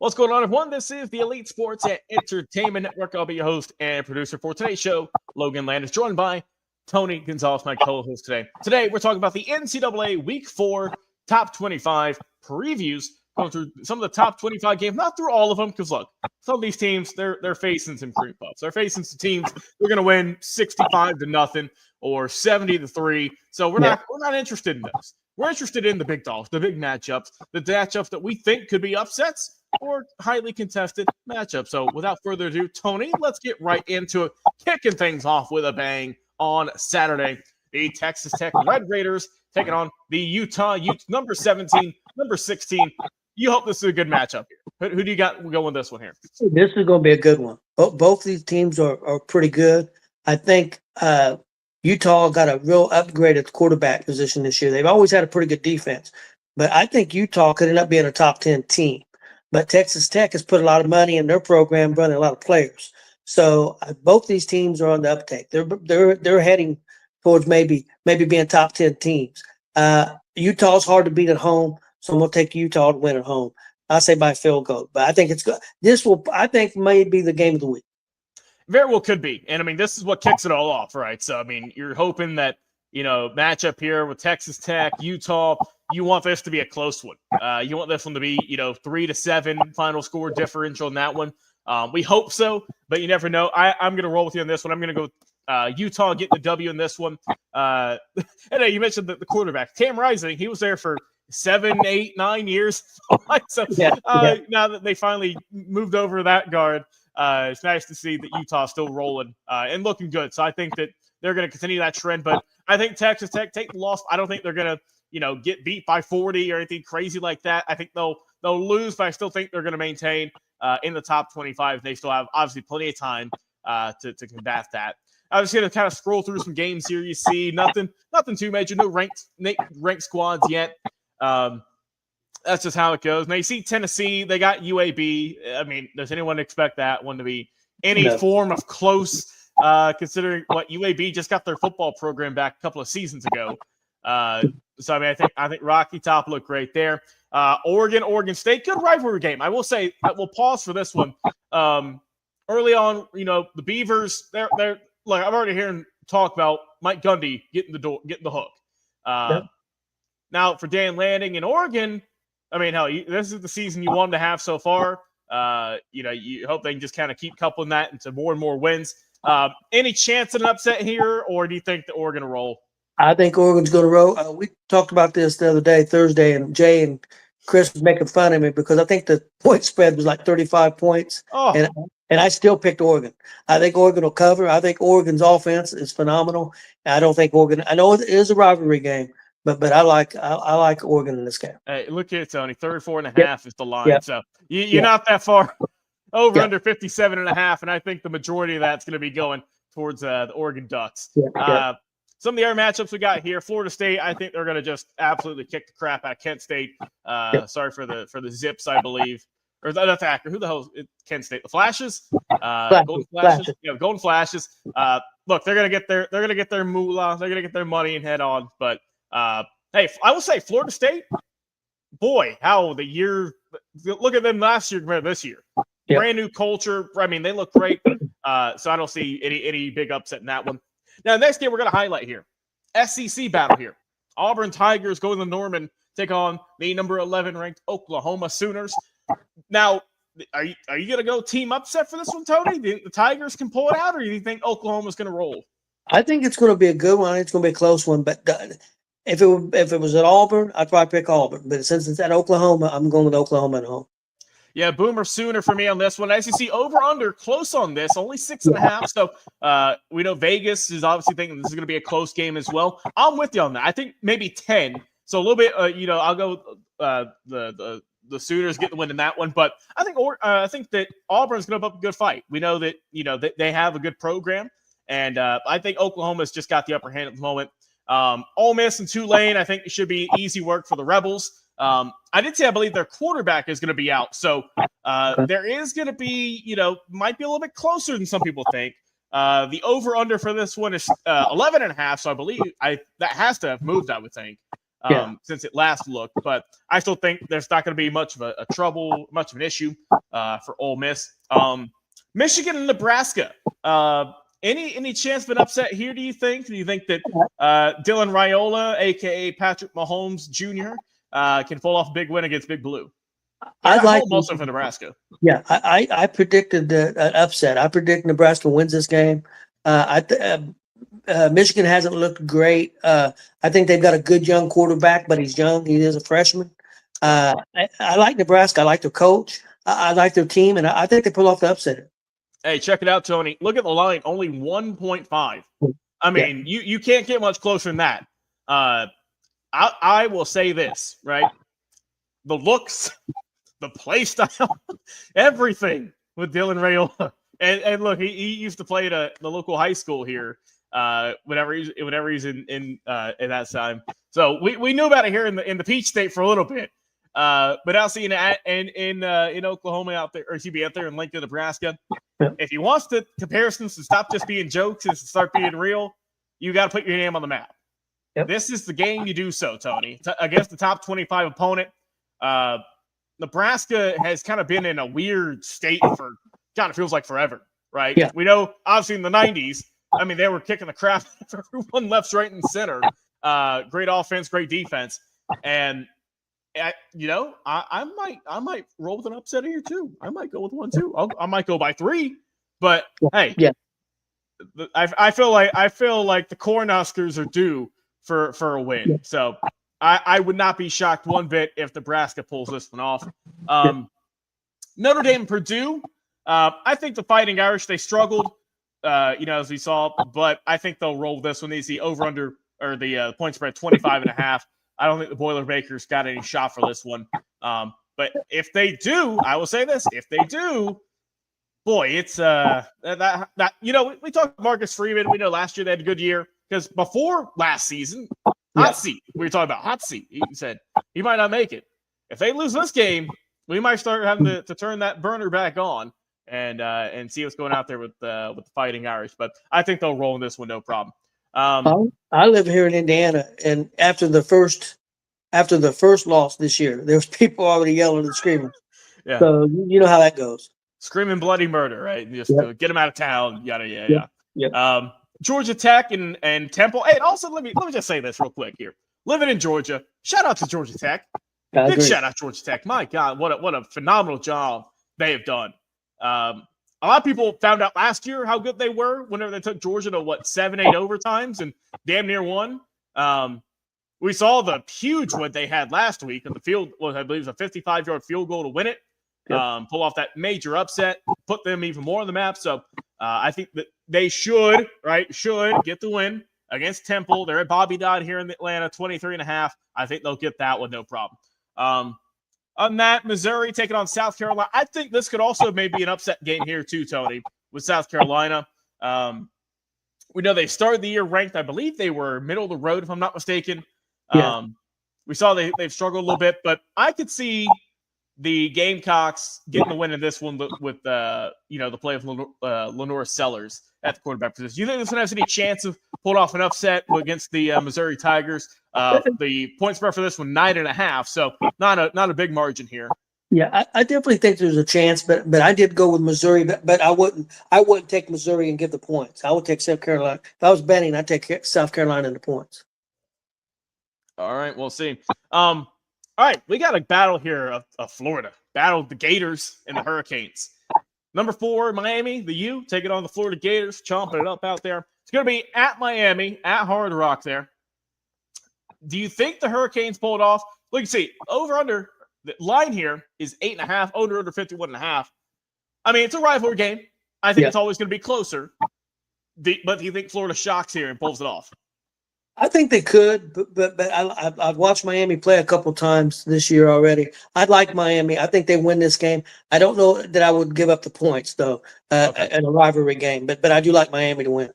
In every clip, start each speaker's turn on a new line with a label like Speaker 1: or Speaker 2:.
Speaker 1: What's going on, everyone? This is the Elite Sports and Entertainment Network. I'll be your host and producer for today's show. Logan Land is joined by Tony Gonzalez, my co-host today. Today, we're talking about the NCAA Week 4 Top 25 previews, going through some of the top 25 games, not through all of them, because look, some of these teams, they're facing some cream puffs. They're facing some teams they're going to win 65-0 or 70-3. So we're not interested in those. We're interested in the big dogs, the big matchups, the matchups that we think could be upsets or highly contested matchups. So without further ado, Tony, let's get right into it, kicking things off with a bang on Saturday. The Texas Tech Red Raiders taking on the Utah Utes, number 17, number 16. You hope this is a good matchup here. Who do you got going this one here?
Speaker 2: This is going to be a good one. Both these teams are pretty good. I think Utah got a real upgrade at the quarterback position this year. They've always had a pretty good defense, but I think Utah could end up being a top 10 team. But Texas Tech has put a lot of money in their program, running a lot of players. So both these teams are on the uptake. They're heading towards maybe being top 10 teams. Utah's hard to beat at home, so I'm going to take Utah to win at home. I say by field goal, but I think it's good. I think may be the game of the week.
Speaker 1: Very well could be. And I mean, this is what kicks it all off, right? So, I mean, you're hoping that, matchup here with Texas Tech, Utah, you want this to be a close one. You want this one to be, 3-7 final score differential in that one. We hope so, but you never know. I'm going to roll with you on this one. I'm going to go Utah getting the W in this one. And you mentioned the quarterback, Cam Rising. He was there for 7, 8, 9 years. So now that they finally moved over that guard, it's nice to see that Utah's still rolling and looking good. So I think that they're going to continue that trend. But I think Texas Tech take the loss. I don't think they're going to, get beat by 40 or anything crazy like that. I think they'll lose, but I still think they're going to maintain in the top 25. They still have obviously plenty of time to combat that. I was going to kind of scroll through some games here. You see nothing too major, no ranked squads yet. That's just how it goes. Now you see Tennessee, they got UAB. I mean, does anyone expect that one to be any form of close, considering what UAB just got their football program back a couple of seasons ago? So I mean, I think Rocky Top looked great there. Oregon State, good rivalry game. I will say, we'll pause for this one. Early on, the Beavers, they're look. I've already heard talk about Mike Gundy getting the hook. Now for Dan Lanning in Oregon, I mean, hell, this is the season you want them to have so far. You hope they can just kind of keep coupling that into more and more wins. Any chance of an upset here, or do you think that Oregon will roll?
Speaker 2: I think Oregon's going to roll. We talked about this the other day, Thursday, and Jay and Chris was making fun of me because I think the point spread was like 35 points. And I still picked Oregon. I think Oregon will cover. I think Oregon's offense is phenomenal. I don't think Oregon – I know it is a rivalry game, but I like Oregon in this game.
Speaker 1: Hey, look at it, Tony. 34.5 is the line. Yep. So you're not that far over under 57.5, and I think the majority of that's going to be going towards the Oregon Ducks. Some of the other matchups we got here, Florida State, I think they're going to just absolutely kick the crap out of Kent State. Sorry for the Zips, I believe. Or that's Akron. Who the hell is Kent State? The Flashes? Golden Flashes? Yeah, Golden Flashes. Look, they're going to get their moolah. They're going to get their money and head on. But, hey, I will say Florida State, boy, how the year – look at them last year compared to this year. Yep. Brand new culture. I mean, they look great. So I don't see any big upset in that one. Now, next game we're going to highlight here, SEC battle here. Auburn Tigers go to Norman, take on the number 11 ranked Oklahoma Sooners. Now, are you going to go team upset for this one, Tony? Do you think the Tigers can pull it out, or do you think Oklahoma's going to roll?
Speaker 2: I think it's going to be a good one. It's going to be a close one. But if it was at Auburn, I'd probably pick Auburn. But since it's at Oklahoma, I'm going with Oklahoma at home.
Speaker 1: Yeah, Boomer Sooner for me on this one. As you see, over-under, close on this, only 6.5. So we know Vegas is obviously thinking this is going to be a close game as well. I'm with you on that. I think maybe 10. So a little bit, I'll go the Sooners get the win in that one. But I think that Auburn's going to put up a good fight. We know that, they have a good program. And I think Oklahoma's just got the upper hand at the moment. Ole Miss and Tulane, I think it should be easy work for the Rebels. I did say I believe their quarterback is going to be out. So there is going to be, might be a little bit closer than some people think. The over-under for this one is 11.5. So I believe that has to have moved, I would think. since it last looked. But I still think there's not going to be much of much of an issue for Ole Miss. Michigan and Nebraska. Any chance of an upset here, do you think? Do you think that Dylan Raiola, a.k.a. Patrick Mahomes Jr., can pull off a big win against Big Blue?
Speaker 2: I'd like
Speaker 1: also for Nebraska.
Speaker 2: Yeah, I predicted an upset. I predict Nebraska wins this game. Michigan hasn't looked great. I think they've got a good young quarterback, but he's young. He is a freshman. I like Nebraska. I like their coach. I like their team, and I think they pull off the upset.
Speaker 1: Hey, check it out, Tony. Look at the line, only 1.5. I mean, you can't get much closer than that. I will say this, right? The looks, the play style, everything with Dylan Raiola. And look, he used to play at the local high school here. Whenever he's in that time. So we knew about it here in the Peach State for a little bit. But now seeing it in Oklahoma out there, or excuse me, out there in Lincoln, Nebraska. If he wants the comparisons to stop just being jokes and start being real, you got to put your name on the map. Yep. This is the game you do so, Tony, against the top 25 opponent. Nebraska has kind of been in a weird state for God, it feels like forever, right? Yeah. We know, obviously, in the 90s, I mean, they were kicking the crap out of everyone left, right, and center. Great offense, great defense, and I might roll with an upset here too. I might go with 1-2. I might go by 3, but hey, I feel like the Cornhuskers are due for a win. Yeah. So I would not be shocked one bit if Nebraska pulls this one off. Notre Dame and Purdue. I think the Fighting Irish, they struggled. As we saw, but I think they'll roll this one. They see over under or the point spread 25.5. I don't think the Boilermakers got any shot for this one. But if they do, I will say this: if they do, boy, it's we talked Marcus Freeman. We know last year they had a good year because before last season, hot seat. We were talking about hot seat. He said he might not make it. If they lose this game, we might start having to turn that burner back on. And see what's going out there with the Fighting Irish, but I think they'll roll in this one, no problem.
Speaker 2: I live here in Indiana, and after the first loss this year, there was people already yelling and screaming. Yeah. So you know how that goes.
Speaker 1: Screaming bloody murder, right? Just get them out of town, yada yada. Yeah. Georgia Tech and Temple. Hey, also let me just say this real quick here. Living in Georgia, shout out to Georgia Tech. Big shout out to Georgia Tech. My God, what a phenomenal job they have done. A lot of people found out last year how good they were whenever they took Georgia to 7-8 overtimes and damn near won. We saw the huge win they had last week in the field. I believe it was a 55-yard field goal to win it. Pull off that major upset, put them even more on the map. So I think that they should get the win against Temple. They're at Bobby Dodd here in Atlanta, 23.5. I think they'll get that one, no problem. On that, Missouri taking on South Carolina. I think this could also maybe an upset game here too, Tony, with South Carolina. We know they started the year ranked. I believe they were middle of the road, if I'm not mistaken. We saw they've struggled a little bit, but I could see the Gamecocks getting the win in this one with the play of Lenore Sellers at the quarterback position. Do you think this one has any chance of pulling off an upset against the Missouri Tigers? The point spread for this one 9.5, so not a big margin here.
Speaker 2: Yeah, I definitely think there's a chance, but I did go with Missouri, but I wouldn't take Missouri and give the points. I would take South Carolina. If I was betting, I'd take South Carolina in the points.
Speaker 1: All right, we'll see. All right, we got a battle here of Florida. Battle the Gators and the Hurricanes. Number 4, Miami, the U, taking on the Florida Gators, chomping it up out there. It's going to be at Miami, at Hard Rock there. Do you think the Hurricanes pull it off? Look, you see, over-under, the line here is 8.5, under 51.5. I mean, it's a rivalry game. I think it's always going to be closer. But do you think Florida shocks here and pulls it off?
Speaker 2: I think they could, but I've watched Miami play a couple times this year already. I'd like Miami. I think they win this game. I don't know that I would give up the points, though, in a rivalry game. But I do like Miami to win.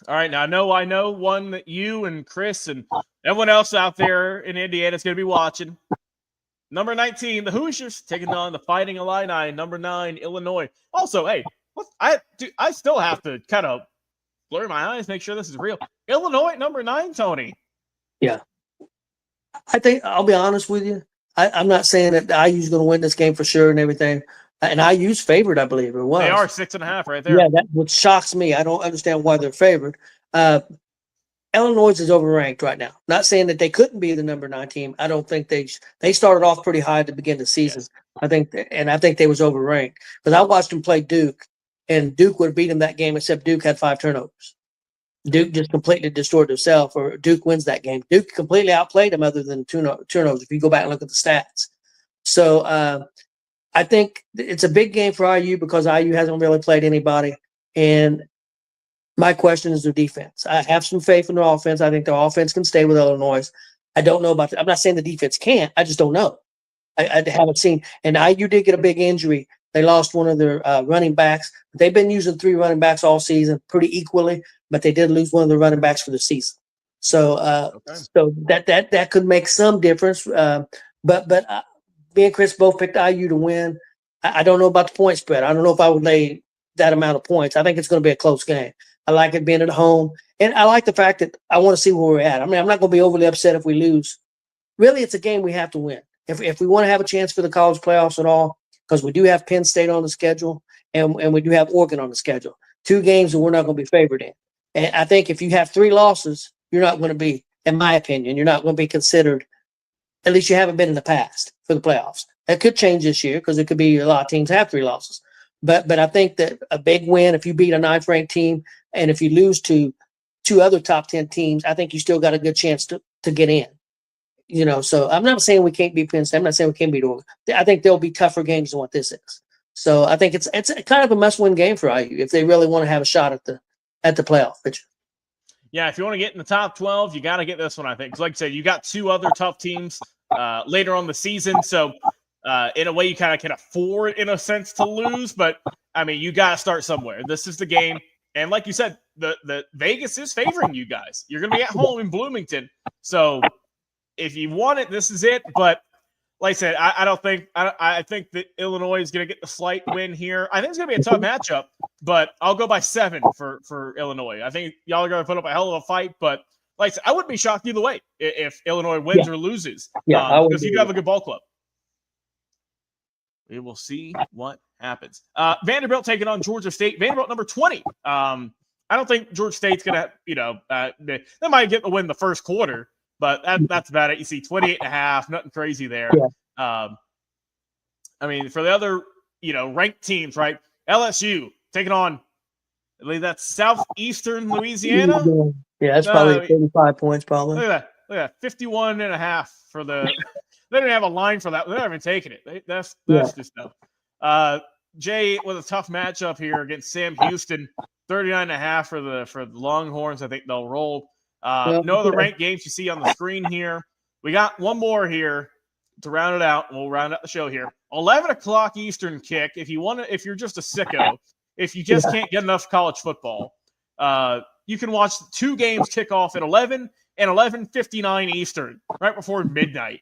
Speaker 1: All right, now I know one that you and Chris and everyone else out there in Indiana is going to be watching. Number 19, the Hoosiers taking on the Fighting Illini. Number 9, Illinois. Also, hey, I still have to kind of blur my eyes, make sure this is real. Illinois, number 9, Tony.
Speaker 2: Yeah. I think I'll be honest with you. I'm not saying that IU's going to win this game for sure and everything. And IU's favored, I believe it was.
Speaker 1: They are 6.5 right there.
Speaker 2: Yeah, that which shocks me. I don't understand why they're favored. Illinois is overranked right now. Not saying that they couldn't be the number 9 team. I don't think they started off pretty high to begin the season.
Speaker 1: Yes.
Speaker 2: I think they was overranked because I watched them play Duke, and Duke would have beat them that game, except Duke had 5 turnovers. Duke just completely destroyed themselves, or Duke wins that game. Duke completely outplayed them, other than turnovers. If you go back and look at the stats, so I think it's a big game for IU because IU hasn't really played anybody, and my question is their defense. I have some faith in their offense. I think their offense can stay with Illinois. I don't know about I'm not saying the defense can't. I just don't know. I haven't seen. And IU did get a big injury. They lost one of their running backs. They've been using 3 running backs all season pretty equally, but they did lose one of the running backs for the season. So so that could make some difference. But me and Chris both picked IU to win. I don't know about the point spread. I don't know if I would lay that amount of points. I think it's going to be a close game. I like it being at home. And I like the fact that I want to see where we're at. I mean, I'm not going to be overly upset if we lose. Really, it's a game we have to win. If we want to have a chance for the college playoffs at all, because we do have Penn State on the schedule and we do have Oregon on the schedule. 2 games that we're not going to be favored in. And I think if you have 3 losses, you're not going to be, in my opinion, you're not going to be considered, at least you haven't been in the past for the playoffs. That could change this year because it could be a lot of teams have 3 losses. But I think that a big win, if you beat a 9th ranked team, and if you lose to 2 other top 10 teams, I think you still got a good chance to get in. So I'm not saying we can't beat Penn State. I'm not saying we can't beat Oregon. I think there'll be tougher games than what this is. So I think it's kind of a must-win game for IU if they really want to have a shot at the playoff picture.
Speaker 1: Yeah, if you want to get in the top 12, you got to get this one, I think. Because like I said, you got 2 other tough teams later on the season. So in a way, you kind of can afford, in a sense, to lose. But, I mean, you got to start somewhere. This is the game. And like you said, the Vegas is favoring you guys. You're going to be at home in Bloomington. So if you want it, this is it. But like I said, I think that Illinois is going to get the slight win here. I think it's going to be a tough matchup, but I'll go by 7 for Illinois. I think y'all are going to put up a hell of a fight, but like I said, I wouldn't be shocked either way if Illinois wins or loses.
Speaker 2: Yeah,
Speaker 1: because you do have a good ball club. We will see what happens. Vanderbilt taking on Georgia State. Vanderbilt number 20. I don't think Georgia State's going to, they might get the win the first quarter, but that's about it. You see 28.5, nothing crazy there.
Speaker 2: Yeah.
Speaker 1: I mean, for the other, ranked teams, right? LSU taking on, I believe that's Southeastern Louisiana.
Speaker 2: Yeah, that's probably 35 points probably.
Speaker 1: Look at that. 51.5 for the – they don't have a line for that. They're not even taking it. That's just tough. Jay with a tough matchup here against Sam Houston, 39.5 for the Longhorns. I think they'll roll. No other ranked games you see on the screen here. We got one more here to round it out. We'll round out the show here. 11 o'clock Eastern kick. If you're just a sicko, if you just can't get enough college football, you can watch 2 games kick off at 11 and 11:59 Eastern, right before midnight.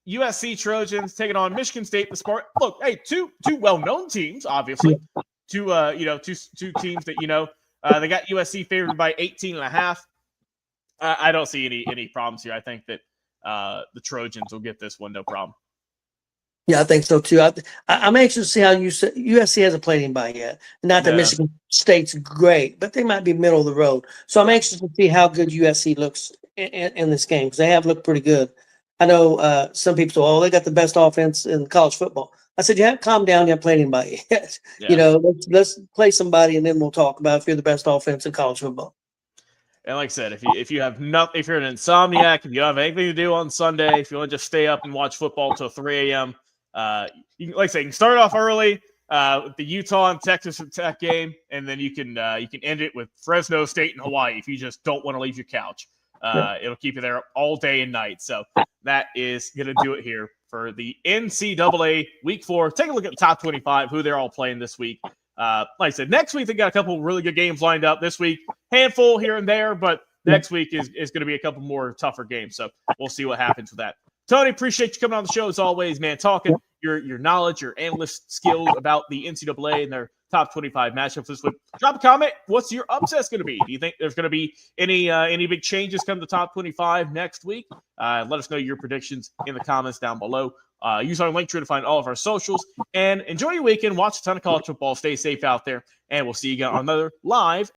Speaker 1: USC Trojans taking on Michigan State. The Spartans. Look, hey, two well-known teams, obviously. Two teams that they got USC favored by 18.5. I don't see any problems here. I think that the Trojans will get this one, no problem.
Speaker 2: Yeah, I think so too. I'm anxious to see how USC hasn't played anybody yet. Not that Michigan State's great, but they might be middle of the road. So I'm anxious to see how good USC looks in this game because they have looked pretty good. I know some people say, "Oh, they got the best offense in college football." I said, "You have calm down. You haven't played anybody yet. Yeah. Let's play somebody, and then we'll talk about if you're the best offense in college football."
Speaker 1: And like I said, if you're an insomniac, if you don't have anything to do on Sunday, if you want to just stay up and watch football till 3 a.m., you can start off early with the Utah and Texas Tech game, and then you can end it with Fresno State and Hawaii if you just don't want to leave your couch. It'll keep you there all day and night. So that is going to do it here for the NCAA Week 4. Take a look at the top 25, who they're all playing this week. Like I said, next week they got a couple really good games lined up. This week, handful here and there, but next week is going to be a couple more tougher games. So we'll see what happens with that. Tony, appreciate you coming on the show as always, man. Talking your knowledge, your analyst skills about the NCAA and their top 25 matchups this week. Drop a comment. What's your upset going to be? Do you think there's going to be any big changes come to top 25 next week? Let us know your predictions in the comments down below. Use our link tree to find all of our socials. And enjoy your weekend. Watch a ton of college football. Stay safe out there. And we'll see you again on another live